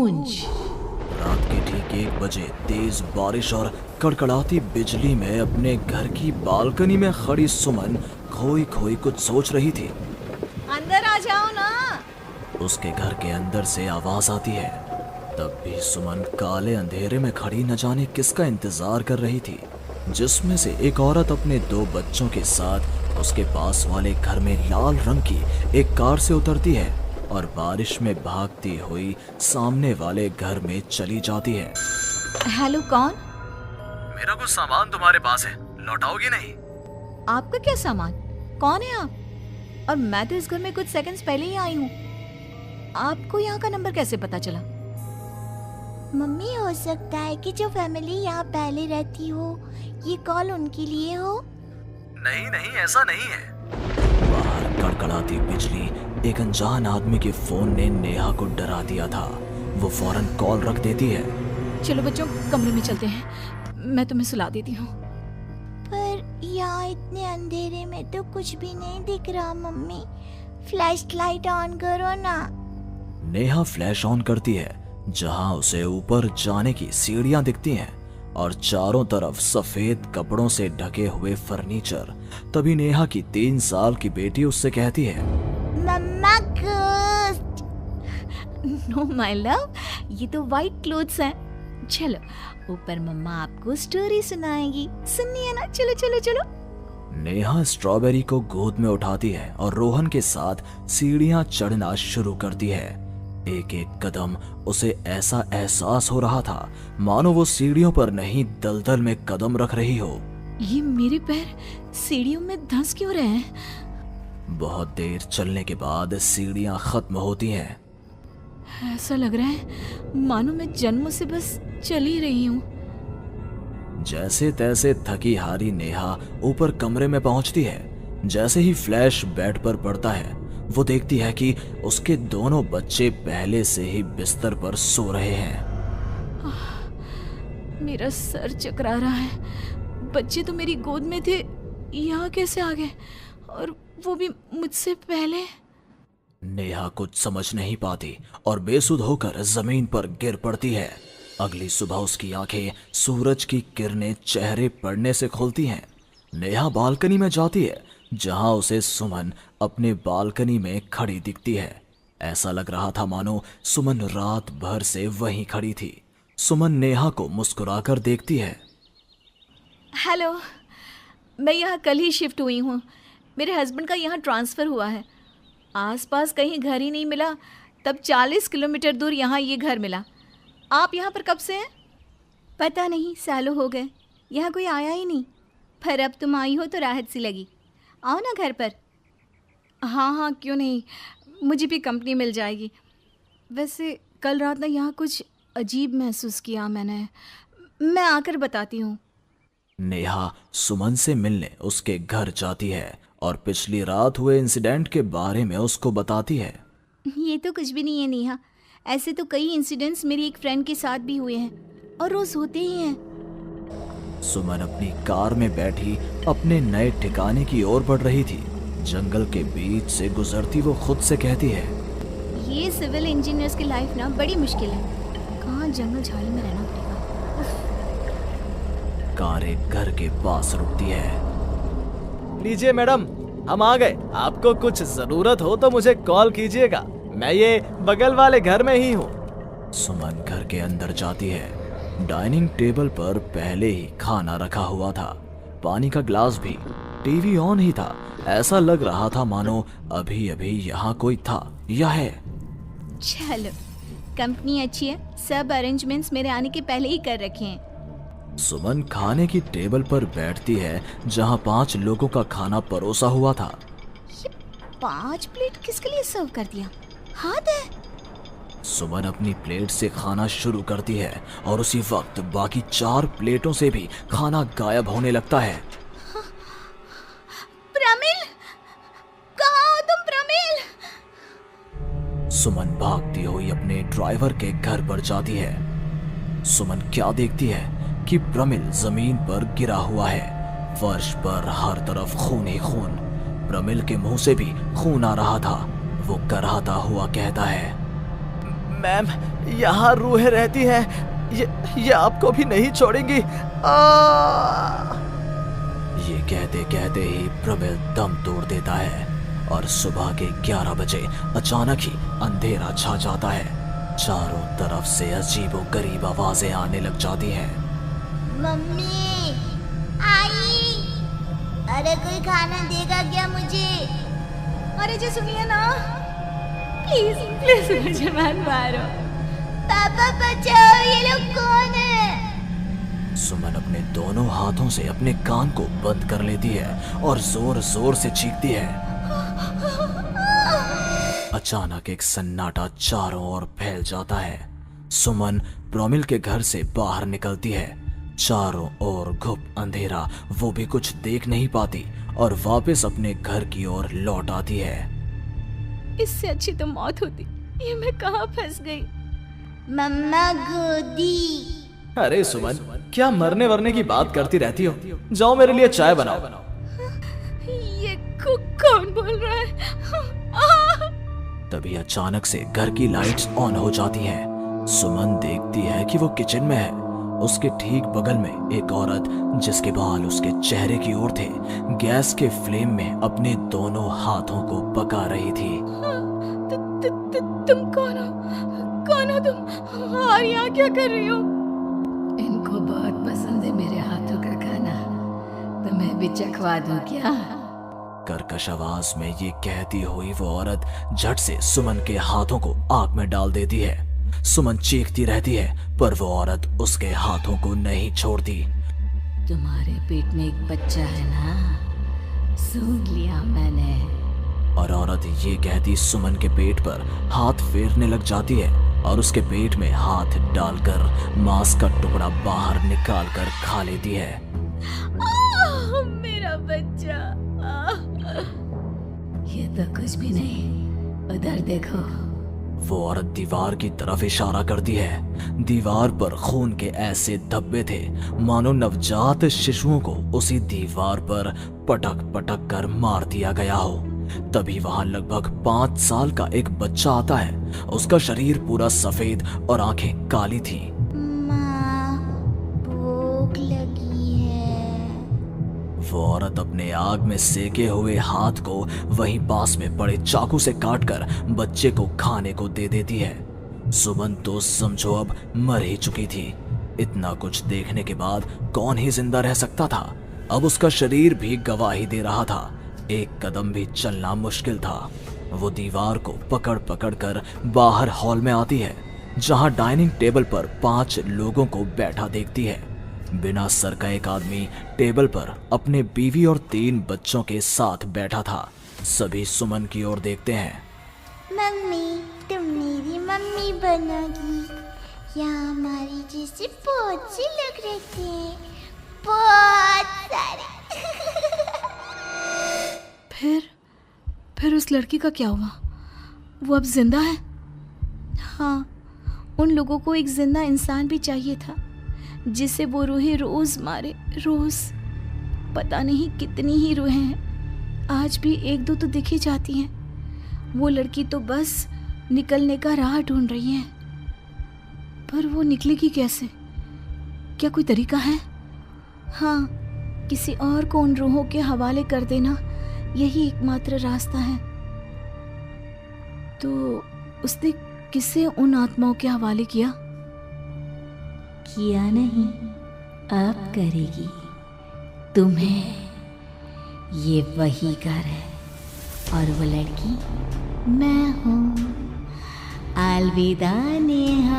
गूंज। रात के ठीक 1 बजे तेज बारिश और कड़कड़ाती बिजली में अपने घर की बालकनी में खड़ी सुमन खोई खोई कुछ सोच रही थी। अंदर आ जाओ ना। उसके घर के अंदर से आवाज आती है। तब भी सुमन काले अंधेरे में खड़ी न जाने किसका इंतजार कर रही थी, जिसमें से एक औरत अपने 2 बच्चों के साथ उसके पास वाले घर में लाल रंग की एक कार से उतरती है और बारिश में भागती हुई सामने वाले घर में चली जाती है। हेलो, कौन? मेरा कुछ सामान तुम्हारे पास है, लौटाओगी नहीं? आपका क्या सामान? कौन है आप? और मैं तो इस घर में कुछ सेकंड्स पहले ही आई हूँ। आपको यहाँ का नंबर कैसे पता चला? मम्मी, हो सकता है कि जो फैमिली यहाँ पहले रहती हो, ये कॉल उनके लिए हो। नहीं नहीं, ऐसा नहीं है। बाहर कड़कड़ाती बिजली एक अनजान आदमी के फोन ने नेहा को डरा दिया था। वो फौरन कॉल रख देती है। चलो बच्चों, कमरे में चलते हैं, मैं तुम्हें सुला देती हूँ। पर यहाँ इतने अंधेरे में तो कुछ भी नहीं दिख रहा मम्मी। फ्लैश लाइट ऑन करो ना। नेहा फ्लैश ऑन करती है, जहां उसे ऊपर जाने की सीढ़ियां दिखती हैं और चारों तरफ सफेद कपड़ों से ढके हुए फर्नीचर। तभी नेहा की 3 साल की बेटी उससे कहती है, मम्मा घोस्ट। नो माय लव, ये तो वाइट क्लोथ्स हैं। चलो ऊपर, मम्मा आपको स्टोरी सुनाएगी, सुनिए ना। चलो चलो चलो। नेहा स्ट्रॉबेरी को गोद में उठाती है और रोहन के साथ सीढ़ियां चढ़ना शुरू करती है। एक एक कदम उसे ऐसा एहसास हो रहा था मानो वो सीढ़ियों पर नहीं दलदल में कदम रख रही हो। ये मेरे पैर सीढ़ियों में धंस क्यों रहे हैं? बहुत देर चलने के बाद सीढ़ियां खत्म होती हैं। ऐसा लग रहा है मानो मैं जन्म से बस चल ही रही हूँ। जैसे तैसे थकी हारी नेहा ऊपर कमरे में पहुंचती है। जैसे ही फ्लैश बेड पर पड़ता है, वो देखती है कि उसके दोनों बच्चे पहले से ही बिस्तर पर सो रहे हैं। मेरा सर चकरा रहा है। बच्चे तो मेरी गोद में थे, यहाँ कैसे आ गए? और वो भी मुझसे पहले। नेहा कुछ समझ नहीं पाती और बेसुध होकर जमीन पर गिर पड़ती है। अगली सुबह उसकी आंखें सूरज की किरणें चेहरे पड़ने से खुलती हैं। नेहा बालकनी में जाती है, जहां उसे सुमन अपने बालकनी में खड़ी दिखती है। ऐसा लग रहा था मानो सुमन रात भर से वहीं खड़ी थी। सुमन नेहा को मुस्कुराकर देखती है। हेलो, मैं यहाँ कल ही शिफ्ट हुई हूँ। मेरे हस्बैंड का यहाँ ट्रांसफ़र हुआ है। आसपास कहीं घर ही नहीं मिला, तब 40 किलोमीटर दूर यहाँ ये घर मिला। आप यहाँ पर कब से हैं? पता नहीं, सालों हो गए, यहाँ कोई आया ही नहीं। पर अब तुम आई हो तो राहत सी लगी। आओ ना घर पर। हाँ हाँ, क्यों नहीं, मुझे भी कंपनी मिल जाएगी। वैसे कल रात ना यहाँ कुछ अजीब महसूस किया मैंने। मैं आकर बताती हूँ। नेहा सुमन से मिलने उसके घर जाती है और पिछली रात हुए इंसिडेंट के बारे में उसको बताती है। ये तो कुछ भी नहीं है नेहा। ऐसे तो कई इंसिडेंट्स मेरी एक फ्रेंड के साथ भी हुए हैं और रोज होते ही हैं। सुमन अपनी कार में बैठी अपने नए ठिकाने की ओर बढ़ रही थी। जंगल के बीच से गुजरती वो खुद से कहती है, ये सिविल इंजीनियर्स की लाइफ ना बड़ी मुश्किल है। कहाँ जंगल झाड़ी में रहना पड़ेगा। कार एक घर के पास रुकती है। लीजिए मैडम, हम आ गए। आपको कुछ जरूरत हो तो मुझे कॉल कीजिएगा, मैं ये बगल वाले घर में ही हूँ। सुमन घर के अंदर जाती है। डाइनिंग टेबल पर पहले ही खाना रखा हुआ था, पानी का ग्लास भी, टीवी ऑन ही था। ऐसा लग रहा था मानो अभी अभी यहाँ कोई था या है। चलो, कंपनी अच्छी है, सब अरेंजमेंट्स मेरे आने के पहले ही कर रखे हैं। सुमन खाने की टेबल पर बैठती है, जहाँ 5 लोगों का खाना परोसा हुआ था। ये 5 प्लेट किसके लिए सर्व कर दिया? हाथ है। सुमन अपनी प्लेट से खाना शुरू करती है और उसी वक्त बाकी 4 प्लेटों से भी खाना गायब होने लगता है। प्रमिल, कहाँ हो तुम प्रमिल? सुमन भागती हुई अपने ड्राइवर के घर पर जाती है। सुमन क्या देखती है कि प्रमिल जमीन पर गिरा हुआ है। फर्श पर हर तरफ खून ही खून। प्रमिल के मुंह से भी खून आ रहा था। वो कराहता हुआ कहता है, मैम, यहाँ रूहें रहती हैं, ये आपको भी नहीं छोड़ेंगी। ये कहते कहते ही प्रमिल दम तोड़ देता है और सुबह के 11 बजे अचानक ही अंधेरा छा जाता है। चारों तरफ से अजीबोगरीब आवाजें आने लग जाती हैं। मम्मी, आई, अरे कोई खाना देगा क्या मुझे? अरे जी सुनिए ना, प्लीज प्लीज मुझे मत मारो। पापा बचाओ, ये लोग कौन है? सुमन अपने दोनों हाथों से अपने कान को बंद कर लेती है और जोर जोर से चीखती है। अचानक एक सन्नाटा चारों ओर फैल जाता है। सुमन प्रमिल के घर से बाहर निकलती है। चारों ओर घुप अंधेरा, वो भी कुछ देख नहीं पाती और वापस अपने घर की ओर लौट आती है। इससे अच्छी तो मौत होती, ये मैं कहाँ फंस गई। मम्मा गोदी। अरे सुमन, क्या मरने वरने की बात करती रहती हो? जाओ मेरे लिए चाय बनाओ। ये कौन बोल रहा है? तभी अचानक से घर की लाइट्स ऑन हो जाती हैं। सुमन देखती है कि वो किचन में है। उसके ठीक बगल में एक औरत, जिसके बाल उसके चेहरे की ओर थे, गैस के फ्लेम में अपने दोनों हाथों को पका रही थी। तुम कौन हो? कौन हो तुम? और यहाँ क्या कर रही हो? इनको बहुत पसंद है मेरे हाथों का खाना, तो मैं भी चखवा दूं क्या? कर्कश आवाज में ये कहती हुई वो औरत झट से सुमन के हाथों को आग में डाल देती है। सुमन चीखती रहती है, पर वो औरत उसके हाथों को नहीं छोड़ती। तुम्हारे पेट में एक बच्चा है ना, सुन लिया मैंने। और औरत ये कहती सुमन के पेट पर हाथ फेरने लग जाती है और उसके पेट में हाथ डालकर मांस का टुकड़ा बाहर निकाल कर खा लेती है। मेरा बच्चा। ये तो कुछ भी नहीं, उधर देखो। वो औरत दीवार की तरफ इशारा करती है। दीवार पर खून के ऐसे धब्बे थे मानो नवजात शिशुओं को उसी दीवार पर पटक पटक कर मार दिया गया हो। तभी वहां लगभग 5 साल का एक बच्चा आता है। उसका शरीर पूरा सफेद और आंखें काली थी। माँ, भूख लगी है। वो औरत अपने आग में सेके हुए हाथ को वहीं पास में पड़े चाकू से काटकर बच्चे को खाने को दे देती है। सुमन तो समझो अब मर ही चुकी थी। इतना कुछ देखने के बाद कौन ही जिंदा रह सकता था। अब उसका शरीर भी गवाही दे रहा था। एक कदम भी चलना मुश्किल था। वो दीवार को पकड़ पकड़ कर बाहर हॉल में आती है, जहां डाइनिंग टेबल पर 5 लोगों को बैठा देखती है। बिना सर का एक आदमी टेबल पर अपने बीवी और 3 बच्चों के साथ बैठा था। सभी सुमन की ओर देखते हैं। मम्मी, तुम मेरी मम्मी बनोगी। यहाँ हमारी जैसे बहुत से लोग रहते हैं, बहुत सारे। फिर उस लड़की का क्या हुआ? वो अब जिंदा है? हाँ, उन लोगों को एक जिंदा इंसान भी चाहिए था, जिसे वो रूहें रोज मारे, रोज। पता नहीं कितनी ही रूहें हैं, आज भी 1-2 तो दिखी जाती हैं। वो लड़की तो बस निकलने का राह ढूंढ रही है, पर वो निकलेगी कैसे? क्या कोई तरीका है? हाँ, किसी और को उन रूहों के हवाले कर देना, यही एकमात्र रास्ता है। तो उसने किसे उन आत्माओं के हवाले किया? किया नहीं, अब करेगी। तुम्हें ये वही घर है और वो लड़की मैं हूँ। अलविदा नेहा।